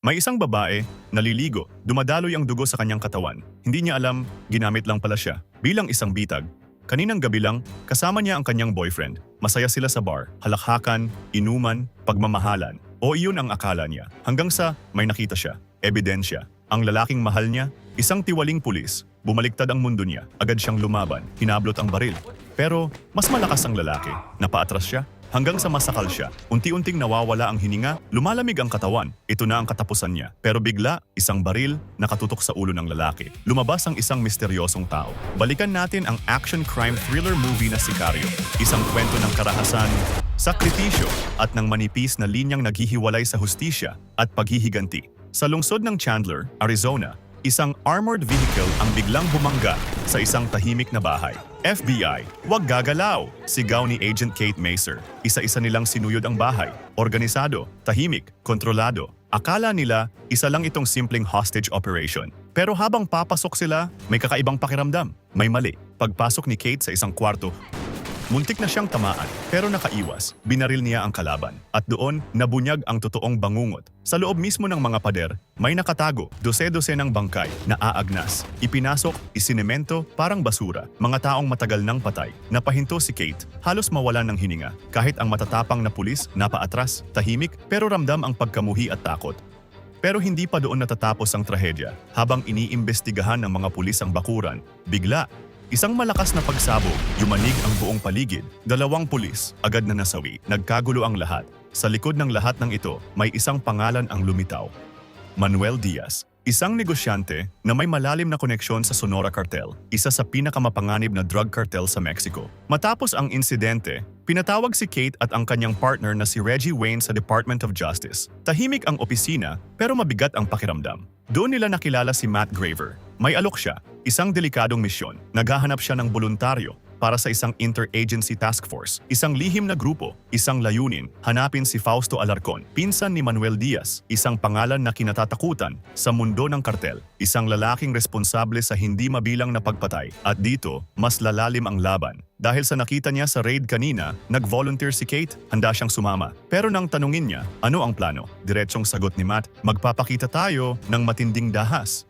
May isang babae, naliligo, dumadaloy ang dugo sa kanyang katawan. Hindi niya alam, ginamit lang pala siya. Bilang isang bitag, kaninang gabi lang, kasama niya ang kanyang boyfriend. Masaya sila sa bar, halakhakan, inuman, pagmamahalan. O iyon ang akala niya. Hanggang sa may nakita siya, ebidensya. Ang lalaking mahal niya, isang tiwaling pulis. Bumaliktad ang mundo niya, agad siyang lumaban, hinablot ang baril. Pero mas malakas ang lalaki, napaatras siya. Hanggang sa masakal siya, unti-unting nawawala ang hininga, lumalamig ang katawan. Ito na ang katapusan niya. Pero bigla, isang baril nakatutok sa ulo ng lalaki. Lumabas ang isang misteryosong tao. Balikan natin ang action crime thriller movie na Sicario. Isang kwento ng karahasan, sakripisyo, at ng manipis na linyang naghihiwalay sa hustisya at paghihiganti. Sa lungsod ng Chandler, Arizona, isang armored vehicle ang biglang bumangga sa isang tahimik na bahay. FBI, huwag gagalaw! Sigaw ni Agent Kate Macer. Isa-isa nilang sinuyod ang bahay. Organisado, tahimik, kontrolado. Akala nila, isa lang itong simpleng hostage operation. Pero habang papasok sila, may kakaibang pakiramdam. May mali. Pagpasok ni Kate sa isang kwarto, muntik na siyang tamaan, pero nakaiwas. Binaril niya ang kalaban. At doon, nabunyag ang totoong bangungot. Sa loob mismo ng mga pader, may nakatago, dose-dose ng bangkay na aagnas. Ipinasok, isinemento, parang basura. Mga taong matagal nang patay. Napahinto si Kate, halos mawalan ng hininga. Kahit ang matatapang na pulis, napaatras, tahimik, pero ramdam ang pagkamuhi at takot. Pero hindi pa doon natatapos ang trahedya. Habang iniimbestigahan ng mga pulis ang bakuran, bigla, isang malakas na pagsabog, yumanig ang buong paligid. 2 pulis, agad na nasawi. Nagkagulo ang lahat. Sa likod ng lahat ng ito, may isang pangalan ang lumitaw. Manuel Diaz, isang negosyante na may malalim na koneksyon sa Sonora Cartel, isa sa pinakamapanganib na drug cartel sa Mexico. Matapos ang insidente, pinatawag si Kate at ang kanyang partner na si Reggie Wayne sa Department of Justice. Tahimik ang opisina, pero mabigat ang pakiramdam. Doon nila nakilala si Matt Graver. May alok siya, isang delikadong misyon. Naghahanap siya ng voluntaryo para sa isang interagency task force. Isang lihim na grupo, isang layunin, hanapin si Fausto Alarcon, pinsan ni Manuel Diaz, isang pangalan na kinatatakutan sa mundo ng kartel. Isang lalaking responsable sa hindi mabilang na pagpatay. At dito, mas lalalim ang laban. Dahil sa nakita niya sa raid kanina, nag-volunteer si Kate, handa siyang sumama. Pero nang tanungin niya, ano ang plano? Diretsong sagot ni Matt, magpapakita tayo ng matinding dahas.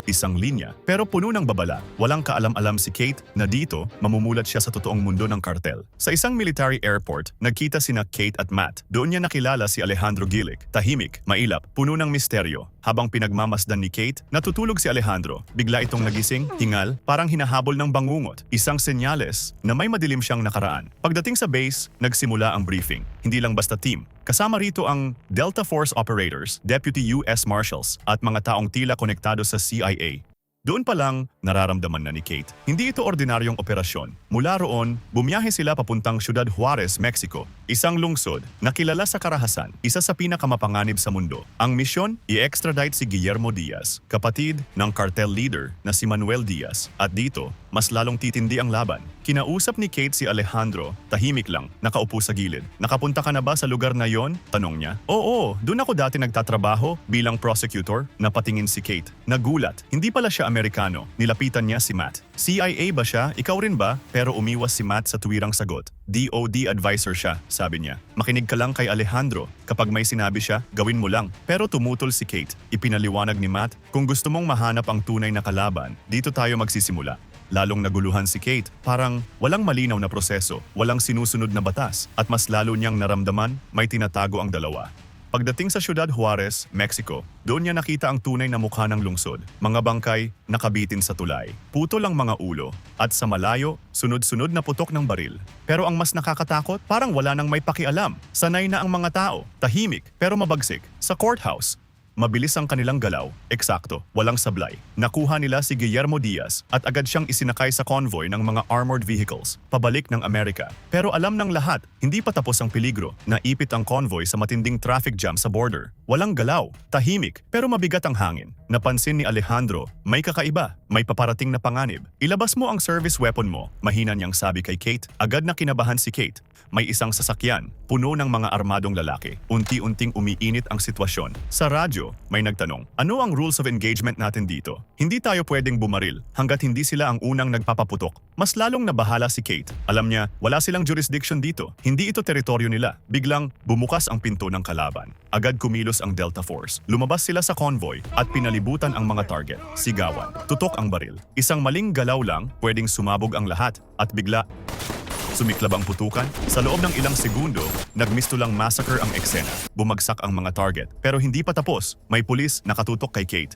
Isang linya, pero puno ng babala. Walang kaalam-alam si Kate na dito mamumulat siya sa totoong mundo ng kartel. Sa isang military airport, nagkita sina Kate at Matt. Doon niya nakilala si Alejandro Gilic. Tahimik, mailap, puno ng misteryo. Habang pinagmamasdan ni Kate, natutulog si Alejandro. Bigla itong nagising, hingal, parang hinahabol ng bangungot. Isang senyales na may madilim siyang nakaraan. Pagdating sa base, nagsimula ang briefing. Hindi lang basta team. Kasama rito ang Delta Force Operators, Deputy U.S. Marshals at mga taong tila konektado sa CIA. Doon pa lang, nararamdaman na ni Kate. Hindi ito ordinaryong operasyon. Mula roon, bumiyahe sila papuntang Ciudad Juarez, Mexico. Isang lungsod na kilala sa karahasan, isa sa pinakamapanganib sa mundo. Ang misyon, i-extradite si Guillermo Diaz, kapatid ng cartel leader na si Manuel Diaz. At dito, mas lalong titindi ang laban. Kinausap ni Kate si Alejandro, tahimik lang, nakaupo sa gilid. Nakapunta ka na ba sa lugar na yon? Tanong niya. Oo, doon ako dati nagtatrabaho bilang prosecutor. Napatingin si Kate. Nagulat, hindi pala siya Amerikano. Nilapitan niya si Matt. CIA ba siya? Ikaw rin ba? Pero umiwas si Matt sa tuwirang sagot. DOD advisor siya, sabi niya. Makinig ka lang kay Alejandro. Kapag may sinabi siya, gawin mo lang. Pero tumutol si Kate. Ipinaliwanag ni Matt, kung gusto mong mahanap ang tunay na kalaban, dito tayo magsisimula. Lalong naguluhan si Kate, parang walang malinaw na proseso, walang sinusunod na batas, at mas lalo niyang naramdaman may tinatago ang dalawa. Pagdating sa Ciudad Juarez, Mexico, doon niya nakita ang tunay na mukha ng lungsod. Mga bangkay, nakabitin sa tulay. Putol ang mga ulo. At sa malayo, sunod-sunod na putok ng baril. Pero ang mas nakakatakot, parang wala nang may pakialam. Sanay na ang mga tao. Tahimik, pero mabagsik. Sa courthouse, mabilis ang kanilang galaw, eksakto, walang sablay. Nakuha nila si Guillermo Diaz at agad siyang isinakay sa convoy ng mga armored vehicles, pabalik ng Amerika. Pero alam ng lahat, hindi pa tapos ang peligro. Naipit ang convoy sa matinding traffic jam sa border. Walang galaw, tahimik, pero mabigat ang hangin. Napansin ni Alejandro, may kakaiba, may paparating na panganib. Ilabas mo ang service weapon mo, mahina niyang sabi kay Kate. Agad na kinabahan si Kate. may isang sasakyan, puno ng mga armadong lalaki. Unti-unting umiinit ang sitwasyon. Sa radyo, may nagtanong, ano ang rules of engagement natin dito? Hindi tayo pwedeng bumaril hanggat hindi sila ang unang nagpapaputok. Mas lalong nabahala si Kate. Alam niya, wala silang jurisdiction dito. Hindi ito teritoryo nila. Biglang bumukas ang pinto ng kalaban. Agad kumilos ang Delta Force. Lumabas sila sa convoy at pinalibutan ang mga target. Sigawan. Tutok ang baril. Isang maling galaw lang, pwedeng sumabog ang lahat at bigla sumiklab ang putukan. Sa loob ng ilang segundo, nagmistulang massacre ang eksena. Bumagsak ang mga target. Pero hindi pa tapos. May pulis nakatutok kay Kate.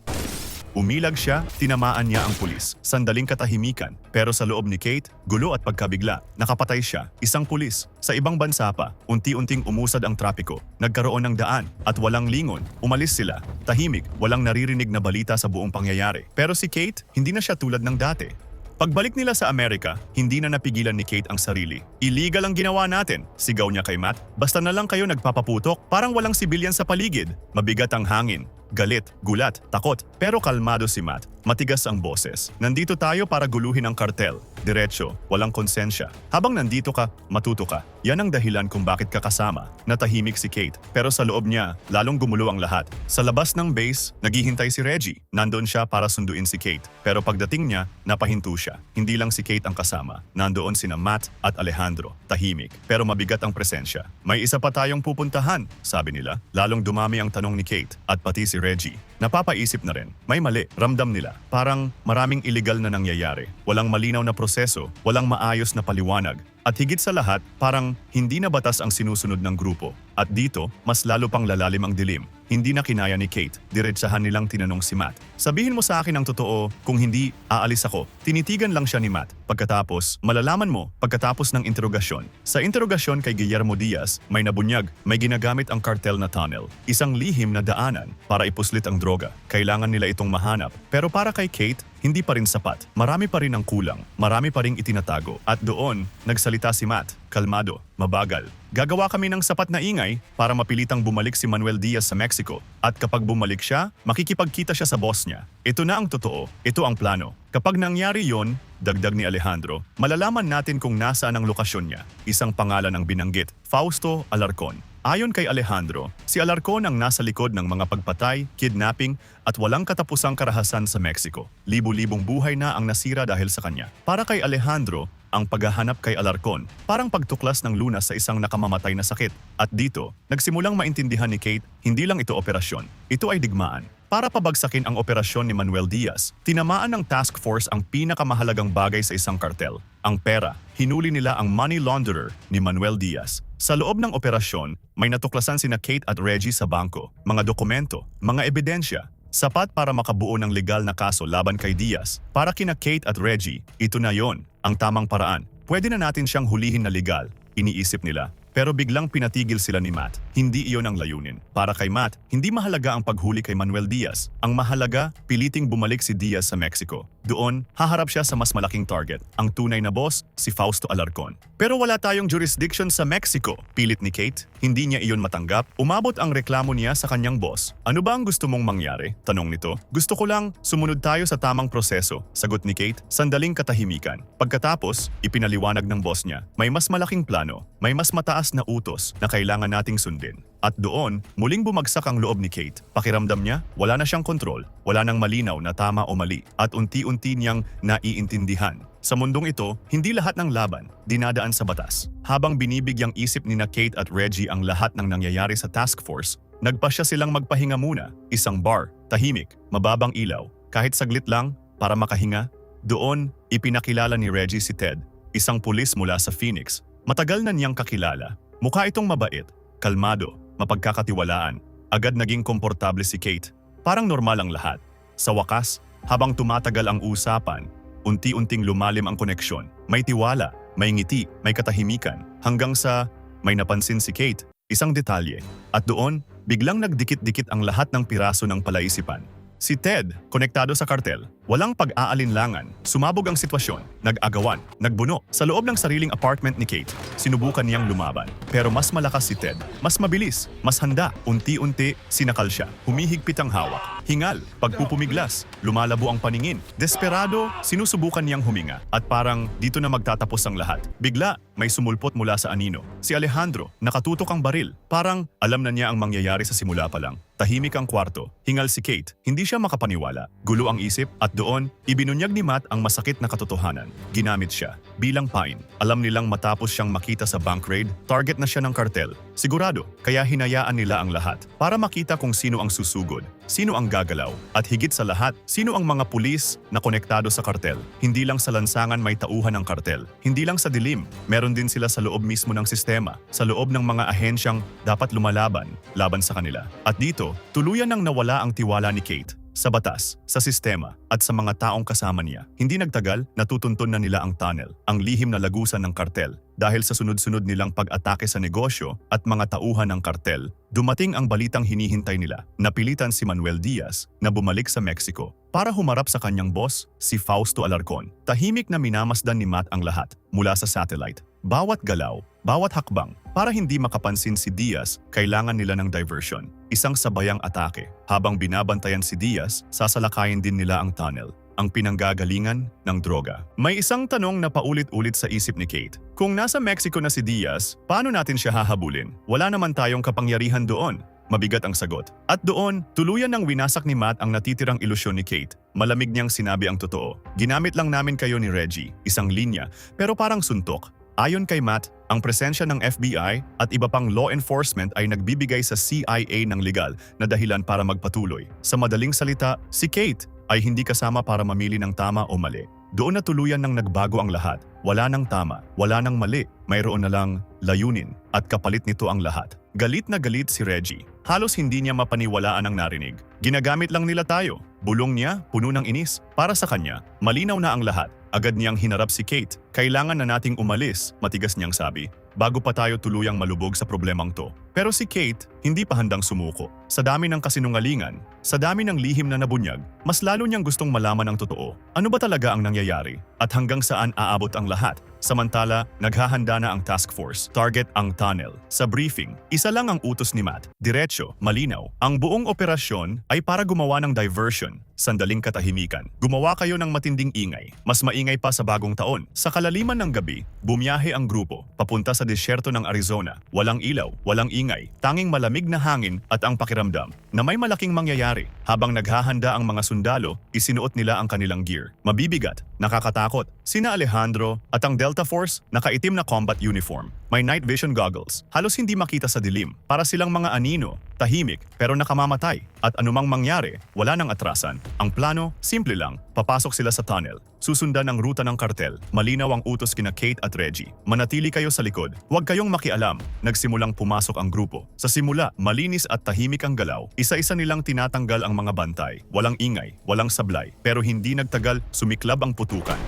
Umilag siya, tinamaan niya ang pulis. Sandaling katahimikan. Pero sa loob ni Kate, gulo at pagkabigla. Nakapatay siya, isang pulis. Sa ibang bansa pa, unti-unting umusad ang trapiko. Nagkaroon ng daan at walang lingon. Umalis sila. Tahimik, walang naririnig na balita sa buong pangyayari. Pero si Kate, hindi na siya tulad ng dati. Pagbalik nila sa Amerika, hindi na napigilan ni Kate ang sarili. Illegal ang ginawa natin, sigaw niya kay Matt. Basta na lang kayo nagpapaputok, parang walang sibilyan sa paligid. Mabigat ang hangin. Galit, gulat, takot, pero kalmado si Matt. Matigas ang boses. Nandito tayo para guluhin ang kartel. Diretso, walang konsensya. Habang nandito ka, matuto ka. Yan ang dahilan kung bakit ka kasama. Natahimik si Kate, pero sa loob niya, lalong gumulo ang lahat. Sa labas ng base, naghihintay si Reggie. Nandoon siya para sunduin si Kate. Pero pagdating niya, napahinto siya. Hindi lang si Kate ang kasama. Nandoon sina Matt at Alejandro. Tahimik, pero mabigat ang presensya. May isa pa tayong pupuntahan, sabi nila. Lalong dumami ang tanong ni Kate at pati si Reggie. Napapaisip na rin. May mali, ramdam nila. Parang maraming illegal na nangyayari. Walang malinaw na proseso, walang maayos na paliwanag. At higit sa lahat, parang hindi na batas ang sinusunod ng grupo. At dito, mas lalo pang lalalim ang dilim. Hindi na kinaya ni Kate. Diretsahan nilang tinanong si Matt. Sabihin mo sa akin ang totoo, kung hindi, aalis ako. Tinitigan lang siya ni Matt. Pagkatapos, malalaman mo pagkatapos ng interogasyon. Sa interogasyon kay Guillermo Diaz, may nabunyag, may ginagamit ang cartel na tunnel. Isang lihim na daanan para ipuslit ang droga. Kailangan nila itong mahanap. Pero para kay Kate, hindi pa rin sapat. Marami pa rin ang kulang. Marami pa ring itinatago. At doon, nagsalita si Matt. Kalmado, mabagal. Gagawa kami ng sapat na ingay para mapilitang bumalik si Manuel Diaz sa Mexico. At kapag bumalik siya, makikipagkita siya sa boss niya. Ito na ang totoo. Ito ang plano. Kapag nangyari yon, dagdag ni Alejandro, malalaman natin kung nasaan ang lokasyon niya. Isang pangalan ang binanggit, Fausto Alarcon. Ayon kay Alejandro, si Alarcon ang nasa likod ng mga pagpatay, kidnapping at walang katapusang karahasan sa Mexico. Libu-libong buhay na ang nasira dahil sa kanya. Para kay Alejandro, ang paghahanap kay Alarcon parang pagtuklas ng lunas sa isang nakamamatay na sakit. At dito, nagsimulang maintindihan ni Kate, hindi lang ito operasyon, ito ay digmaan. Para pabagsakin ang operasyon ni Manuel Diaz, tinamaan ng task force ang pinakamahalagang bagay sa isang kartel, ang pera. Hinuli nila ang money launderer ni Manuel Diaz. Sa loob ng operasyon, may natuklasan sina Kate at Reggie sa bangko, mga dokumento, mga ebidensya, sapat para makabuo ng legal na kaso laban kay Diaz. Para kina Kate at Reggie, ito na yon, ang tamang paraan. Pwede na natin siyang hulihin na legal, iniisip nila. Pero biglang pinatigil sila ni Matt. Hindi iyon ang layunin. Para kay Matt, hindi mahalaga ang paghuli kay Manuel Diaz. Ang mahalaga, piliting bumalik si Diaz sa Mexico. Doon, haharap siya sa mas malaking target. Ang tunay na boss, si Fausto Alarcon. Pero wala tayong jurisdiction sa Mexico, pilit ni Kate. Hindi niya iyon matanggap. Umabot ang reklamo niya sa kanyang boss. Ano ba ang gusto mong mangyari? Tanong nito. Gusto ko lang, sumunod tayo sa tamang proseso. Sagot ni Kate, sandaling katahimikan. Pagkatapos, ipinaliwanag ng boss niya. May mas malaking plano. May mas mataas na utos na kailangan nating sundin. At doon, muling bumagsak ang loob ni Kate. Pakiramdam niya, wala na siyang kontrol. Wala nang malinaw na tama o mali. At unti-unti niyang naiintindihan. Sa mundong ito, hindi lahat ng laban dinadaan sa batas. Habang binibigyang isip ni na Kate at Reggie ang lahat ng nangyayari sa task force, nagpasya silang magpahinga muna. Isang bar, tahimik, mababang ilaw. Kahit saglit lang, para makahinga. Doon, ipinakilala ni Reggie si Ted, isang pulis mula sa Phoenix. Matagal na niyang kakilala. Mukha itong mabait, kalmado, mapagkakatiwalaan. Agad naging komportable si Kate. Parang normal ang lahat. Sa wakas, habang tumatagal ang usapan, unti-unting lumalim ang koneksyon. May tiwala, may ngiti, may katahimikan. Hanggang sa may napansin si Kate, isang detalye. At doon, biglang nagdikit-dikit ang lahat ng piraso ng palaisipan. Si Ted, konektado sa kartel. Walang pag-aalinlangan, sumabog ang sitwasyon, nag-agawan, nagbuno. Sa loob ng sariling apartment ni Kate, sinubukan niyang lumaban. Pero mas malakas si Ted, mas mabilis, mas handa. Unti-unti, sinakal siya, humihigpit ang hawak. Hingal, pagpupumiglas, lumalabo ang paningin. Desperado, sinusubukan niyang huminga. At parang dito na magtatapos ang lahat. Bigla, may sumulpot mula sa anino. Si Alejandro, nakatutok ang baril. Parang alam na niya ang mangyayari sa simula pa lang. Tahimik ang kwarto. Hingal si Kate. Hindi siya makapaniwala. Gulo ang isip at doon, ibinunyag ni Matt ang masakit na katotohanan. Ginamit siya bilang pain. Alam nilang matapos siyang makita sa bank raid, target na siya ng kartel. Sigurado, kaya hinayaan nila ang lahat para makita kung sino ang susugod, sino ang gagalaw, at higit sa lahat, sino ang mga pulis na konektado sa kartel. Hindi lang sa lansangan may tauhan ng kartel. Hindi lang sa dilim, meron din sila sa loob mismo ng sistema, sa loob ng mga ahensyang dapat laban sa kanila. At dito, tuluyan nang nawala ang tiwala ni Kate sa batas, sa sistema, at sa mga taong kasama niya. Hindi nagtagal, natutunton na nila ang tunnel, ang lihim na lagusan ng kartel. Dahil sa sunod-sunod nilang pag-atake sa negosyo at mga tauhan ng kartel, dumating ang balitang hinihintay nila. Napilitan si Manuel Diaz na bumalik sa Mexico para humarap sa kanyang boss, si Fausto Alarcon. Tahimik na minamasdan ni Matt ang lahat mula sa satellite. Bawat galaw, bawat hakbang, para hindi makapansin si Diaz, kailangan nila ng diversion. Isang sabayang atake. Habang binabantayan si Diaz, sasalakayin din nila ang tunnel, ang pinanggagalingan ng droga. May isang tanong na paulit-ulit sa isip ni Kate. Kung nasa Mexico na si Diaz, paano natin siya hahabulin? Wala naman tayong kapangyarihan doon. Mabigat ang sagot. At doon, tuluyan ng winasak ni Matt ang natitirang ilusyon ni Kate. Malamig niyang sinabi ang totoo. Ginamit lang namin kayo ni Reggie, isang linya, pero parang suntok. Ayon kay Matt, ang presensya ng FBI at iba pang law enforcement ay nagbibigay sa CIA ng legal na dahilan para magpatuloy. Sa madaling salita, si Kate ay hindi kasama para mamili ng tama o mali. Doon na tuluyan nang nagbago ang lahat. Wala nang tama, wala nang mali, mayroon na lang layunin at kapalit nito ang lahat. Galit na galit si Reggie. Halos hindi niya mapaniwalaan ang narinig. Ginagamit lang nila tayo. Bulong niya, puno ng inis. Para sa kanya, malinaw na ang lahat. Agad niyang hinarap si Kate. Kailangan na nating umalis, matigas niyang sabi, bago pa tayo tuluyang malubog sa problemang to. Pero si Kate, hindi pa handang sumuko. Sa dami ng kasinungalingan, sa dami ng lihim na nabunyag, mas lalo niyang gustong malaman ang totoo. Ano ba talaga ang nangyayari? At hanggang saan aabot ang lahat? Samantala, naghahanda na ang task force. Target ang tunnel. Sa briefing, isa lang ang utos ni Matt. Diretso, malinaw. Ang buong operasyon ay para gumawa ng diversion. Sandaling katahimikan. Gumawa kayo ng matinding ingay. Mas maingay pa sa bagong taon. Sa kalaliman ng gabi, bumiyahe ang grupo papunta sa disyerto ng Arizona. Walang ilaw, walang ingay, tanging malamig na hangin at ang pakiramdam na may malaking mangyayari. Habang naghahanda ang mga sundalo, isinuot nila ang kanilang gear. Mabibigat, nakakatakot. Sina Alejandro at ang Delta Force nakaitim na combat uniform. May night vision goggles. Halos hindi makita sa dilim. Para silang mga anino, tahimik pero nakamamatay. At anumang mangyari, wala nang atrasan. Ang plano, simple lang. Papasok sila sa tunnel. Susundan ang ruta ng kartel. Malinaw ang utos kina Kate at Reggie. Manatili kayo sa likod. Huwag kayong makialam. Nagsimulang pumasok ang grupo. Sa simula, malinis at tahimik ang galaw. Isa-isa nilang tinatanggal ang mga bantay. Walang ingay, walang sablay. Pero hindi nagtagal, sumiklab ang putukan.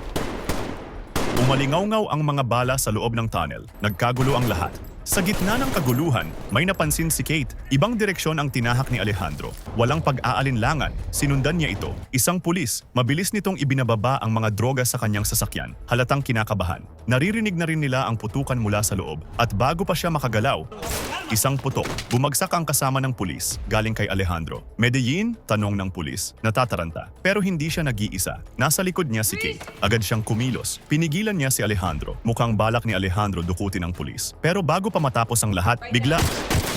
Umalingaw-ngaw ang mga bala sa loob ng tunnel. Nagkagulo ang lahat. Sa gitna ng kaguluhan, may napansin si Kate. Ibang direksyon ang tinahak ni Alejandro. Walang pag-aalinlangan, sinundan niya ito. Isang pulis, mabilis nitong ibinababa ang mga droga sa kanyang sasakyan. Halatang kinakabahan. Naririnig na rin nila ang putukan mula sa loob. At bago pa siya makagalaw, isang putok. Bumagsak ang kasama ng pulis, galing kay Alejandro. Medellin? Tanong ng pulis. Natataranta. Pero hindi siya nag-iisa. Nasa likod niya si Kate. Agad siyang kumilos. Pinigilan niya si Alejandro. Mukhang balak ni Alejandro dukutin ang pulis. Pero bago pa matapos ang lahat, bigla,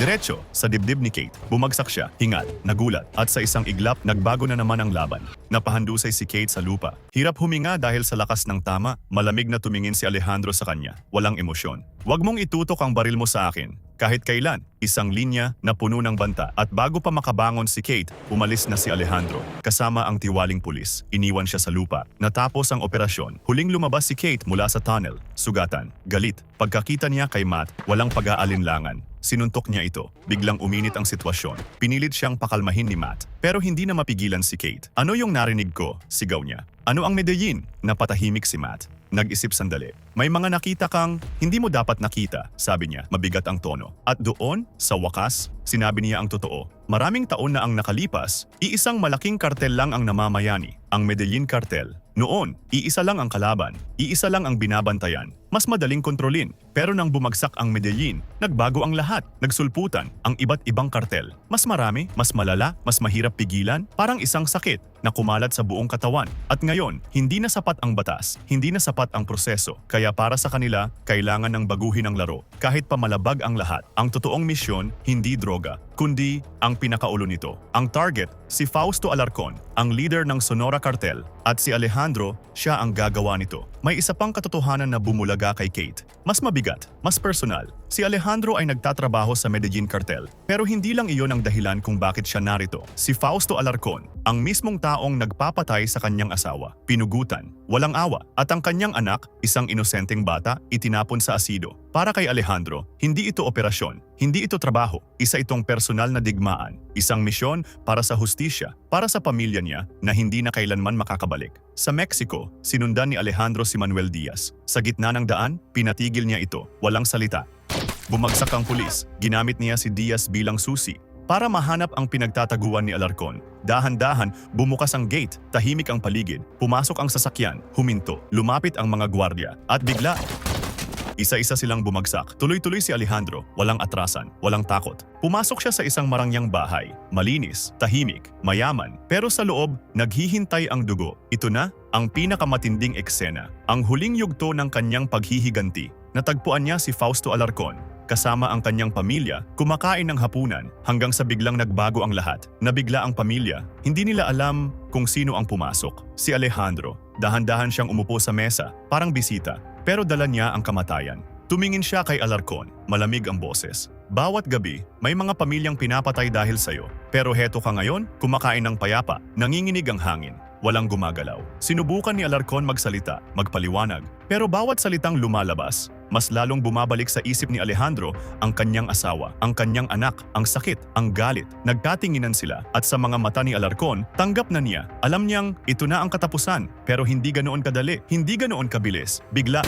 diretso sa dibdib ni Kate. Bumagsak siya, hingal, nagulat, at sa isang iglap, nagbago na naman ang laban. Napahandusay si Kate sa lupa. Hirap huminga dahil sa lakas ng tama, malamig na tumingin si Alejandro sa kanya. Walang emosyon. Huwag mong itutok ang baril mo sa akin. Kahit kailan, isang linya na puno ng banta. At bago pa makabangon si Kate, umalis na si Alejandro. Kasama ang tiwaling pulis. Iniwan siya sa lupa. Natapos ang operasyon. Huling lumabas si Kate mula sa tunnel. Sugatan. Galit. Pagkakita niya kay Matt, walang pag-aalinlangan. Sinuntok niya ito. Biglang uminit ang sitwasyon. Pinilit siyang pakalmahin ni Matt. Pero hindi na mapigilan si Kate. Ano yung narinig ko? Sigaw niya. Ano ang Medellin? Napatahimik si Matt. Nag-isip sandali. May mga nakita kang hindi mo dapat nakita, sabi niya, mabigat ang tono. At doon, sa wakas, sinabi niya ang totoo. Maraming taon na ang nakalipas, iisang malaking kartel lang ang namamayani, ang Medellin Cartel. Noon, iisa lang ang kalaban, iisa lang ang binabantayan. Mas madaling kontrolin. Pero nang bumagsak ang Medellin, nagbago ang lahat. Nagsulputan ang iba't ibang kartel. Mas marami, mas malala, mas mahirap pigilan, parang isang sakit na kumalat sa buong katawan. At ngayon, hindi na sapat ang batas, hindi na sapat ang proseso. Kaya para sa kanila, kailangan ng baguhin ang laro. Kahit pa malabag ang lahat, ang totoong misyon, hindi droga, kundi ang pinakaulo nito. Ang target, si Fausto Alarcon, ang leader ng Sonora Cartel, at si Alejandro, siya ang gagawa nito. May isa pang katotohanan na bumulaga kay Kate. Mas mabigat, mas personal. Si Alejandro ay nagtatrabaho sa Medellin Cartel. Pero hindi lang iyon ang dahilan kung bakit siya narito. Si Fausto Alarcon, ang mismong taong nagpapatay sa kanyang asawa, pinugutan, walang awa, at ang kanyang anak, isang inosenteng bata, itinapon sa asido. Para kay Alejandro, hindi ito operasyon, hindi ito trabaho, isa itong personal na digmaan, isang misyon para sa hustisya, para sa pamilya niya na hindi na kailanman makakabalik. Sa Mexico, sinundan ni Alejandro si Manuel Diaz. Sa gitna ng daan, pinatigil niya ito, walang salita. Bumagsak ang pulis, ginamit niya si Diaz bilang susi para mahanap ang pinagtataguan ni Alarcon. Dahan-dahan, bumukas ang gate, tahimik ang paligid, pumasok ang sasakyan, huminto, lumapit ang mga gwardiya, at bigla, isa-isa silang bumagsak. Tuloy-tuloy si Alejandro, walang atrasan, walang takot. Pumasok siya sa isang marangyang bahay, malinis, tahimik, mayaman, pero sa loob, naghihintay ang dugo. Ito na ang pinakamatinding eksena, ang huling yugto ng kanyang paghihiganti. Natagpuan niya si Fausto Alarcon, kasama ang kanyang pamilya, kumakain ng hapunan hanggang sa biglang nagbago ang lahat. Nabigla ang pamilya, hindi nila alam kung sino ang pumasok. Si Alejandro, dahan-dahan siyang umupo sa mesa, parang bisita, pero dala niya ang kamatayan. Tumingin siya kay Alarcon, malamig ang boses. Bawat gabi, may mga pamilyang pinapatay dahil sa'yo. Pero heto ka ngayon, kumakain ng payapa, nanginginig ang hangin. Walang gumagalaw. Sinubukan ni Alarcon magsalita, magpaliwanag. Pero bawat salitang lumalabas, mas lalong bumabalik sa isip ni Alejandro ang kanyang asawa, ang kanyang anak, ang sakit, ang galit. Nagkatinginan sila at sa mga mata ni Alarcon, tanggap na niya. Alam niyang ito na ang katapusan, pero hindi ganoon kadali, hindi ganoon kabilis. Bigla,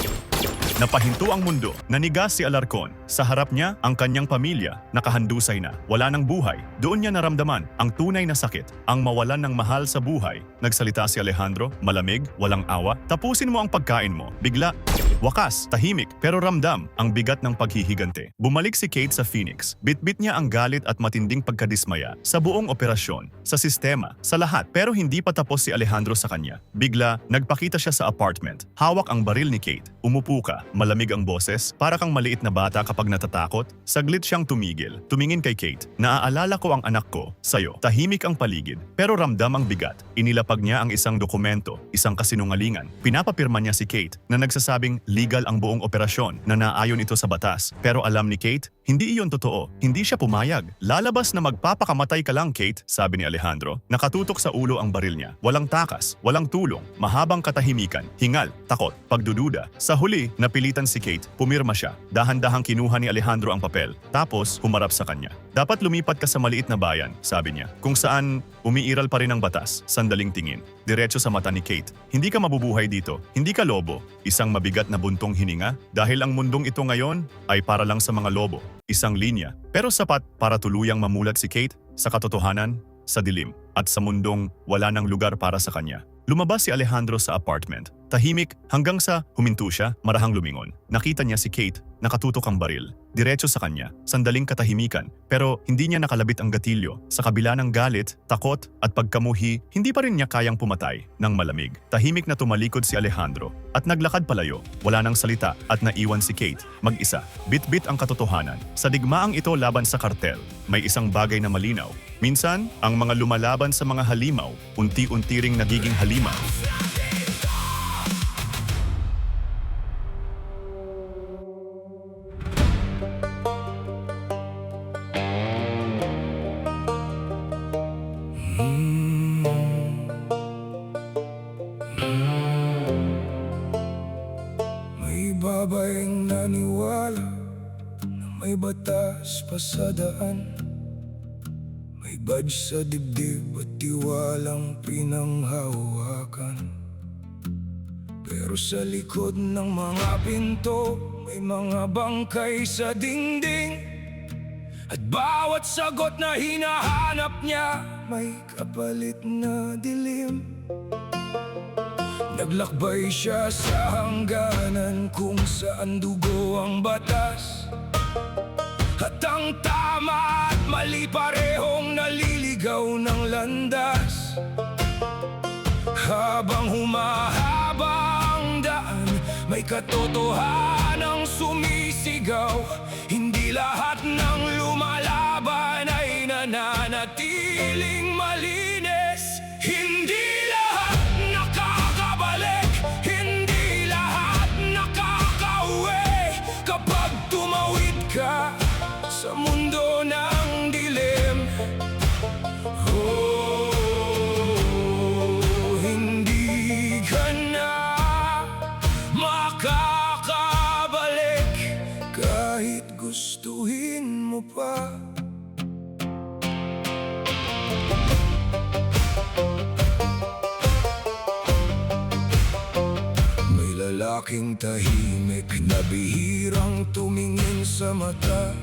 napahinto ang mundo. Nanigas si Alarcon. Sa harap niya, ang kanyang pamilya, nakahandusay na. Wala ng buhay. Doon niya naramdaman ang tunay na sakit, ang mawalan ng mahal sa buhay. Nagsalita si Alejandro, malamig, walang awa. Tapusin mo ang pagkain mo. Bigla, wakas, tahimik, pero ramdam ang bigat ng paghihigante. Bumalik si Kate sa Phoenix. Bitbit niya ang galit at matinding pagkadismaya sa buong operasyon, sa sistema, sa lahat. Pero hindi pa tapos si Alejandro sa kanya. Bigla, nagpakita siya sa apartment. Hawak ang baril ni Kate. Umupo ka. Malamig ang boses, para kang maliit na bata kapag natatakot. Saglit siyang tumigil. Tumingin kay Kate. Naaalala ko ang anak ko, sayo. Tahimik ang paligid, pero ramdam ang bigat. Inilapag niya ang isang dokumento, isang kasinungalingan. Pinapapirma niya si Kate na nagsasabing legal ang buong operasyon, na naayon ito sa batas. Pero alam ni Kate, hindi iyon totoo. Hindi siya pumayag. Lalabas na magpapakamatay ka lang, Kate, sabi ni Alejandro. Nakatutok sa ulo ang baril niya. Walang takas, walang tulong, mahabang katahimikan, hingal, takot, pagdududa. Sa huli, napilitan si Kate. Pumirma siya. Dahan-dahang kinuha ni Alejandro ang papel. Tapos, humarap sa kanya. Dapat lumipat ka sa maliit na bayan, sabi niya. Kung saan, umiiral pa rin ang batas. Sandaling tingin. Diretso sa mata ni Kate. Hindi ka mabubuhay dito. Hindi ka lobo. Isang mabigat na buntong hininga. Dahil ang mundong ito ngayon ay para lang sa mga lobo. Isang linya. Pero sapat para tuluyang mamulat si Kate sa katotohanan, sa dilim, at sa mundong wala nang lugar para sa kanya. Lumabas si Alejandro sa apartment. Tahimik hanggang sa huminto siya, marahang lumingon. Nakita niya si Kate, nakatutok ang baril. Diretso sa kanya, sandaling katahimikan, pero hindi niya nakalabit ang gatilyo. Sa kabila ng galit, takot at pagkamuhi, hindi pa rin niya kayang pumatay ng malamig. Tahimik na tumalikod si Alejandro at naglakad palayo. Wala nang salita at naiwan si Kate, mag-isa. Bit-bit ang katotohanan. Sa digmaang ito laban sa kartel, may isang bagay na malinaw. Minsan, ang mga lumalaban sa mga halimaw, unti-unti ring nagiging halimaw. May babaeng naniwala na may batas pa sa daan. May badge sa dibdib at tiwalang pinanghawakan. Pero sa likod ng mga pinto, may mga bangkay sa dingding. At bawat sagot na hinahanap niya may kapalit na dilim. Naglakbay siya sa hangganan kung saan dugo ang batas. At ang tama at mali parehong naliligaw ng landas. Habang humahaba ang daan, may katotohanang sumisigaw. Hindi lahat ng lumalaban ay nananatiling malinis. Hindi lahat nakakabalik, hindi lahat nakakauwi. Kapag tumawid ka sa mundo ng dilim, hindi ka na makakabalik kahit gustuhin mo pa. May lalaking tahimik na bihirang tumingin sa mata.